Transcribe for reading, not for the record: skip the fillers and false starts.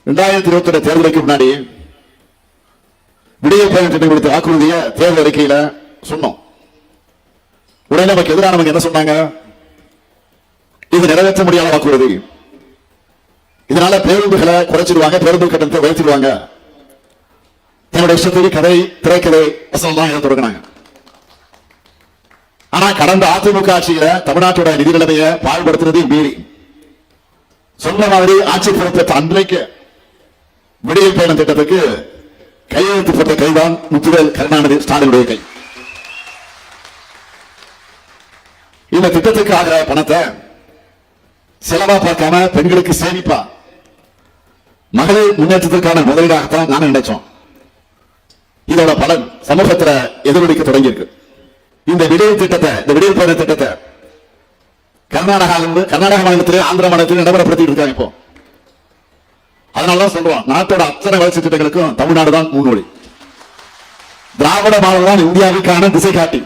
2021 தேர்தலுக்கு முன்னாடி விடிய பயணம் திட்டம் கொடுத்த வாக்குறுதிய தேர்தல் அறிக்கையில சொன்னோம். உடனே நமக்கு எதிரானவங்க என்ன சொன்னாங்க? இது நிறைவேற்ற முடியாத வாக்குறுதி, இதனால பேருந்துகளை குறைச்சிடுவாங்க, பேருந்து கட்டணத்தை உயர்த்திடுவாங்க, தன்னுடைய இஷ்டத்துக்கு கதை திரைக்கதை வசனம் தான் தொடங்கினாங்க. ஆனா கடந்த அதிமுக ஆட்சியில தமிழ்நாட்டோட நிதி நிலைமையை பாழ்படுத்துறதை மீறி சொன்ன மாதிரி ஆட்சி பொறுப்பேற்ற அன்றைக்கு விடியல் பயணம் திட்டத்துக்கு கையெழுத்து போட்ட கைதான் முத்துவேல் கருணாநிதி ஸ்டாலினுடைய கை. இந்த திட்டத்துக்கு ஆகிற பணத்தை செலவா பார்க்காம பெண்களுக்கு சேமிப்பா மகளிர் முன்னேற்றத்திற்கான முதலீடாகத்தான் நான் நினைச்சோம். இதோட பலன் சமூகத்தில் எதிரொலிக்க தொடங்கி இருக்கு. இந்த விடியல் திட்டத்தை, இந்த விடியல் பயண திட்டத்தை கர்நாடக மாநிலத்திலே ஆந்திர மாநிலத்திலே நடைமுறைப்படுத்திட்டு இருக்காங்க. இப்போ அதனாலதான் சொல்லுவோம், நாட்டோட அத்தனை வளர்ச்சி திட்டங்களுக்கும் தமிழ்நாடு தான் முன்னோடி. திராவிட மாடல் தான் இந்தியாவுக்கான திசை காட்டி.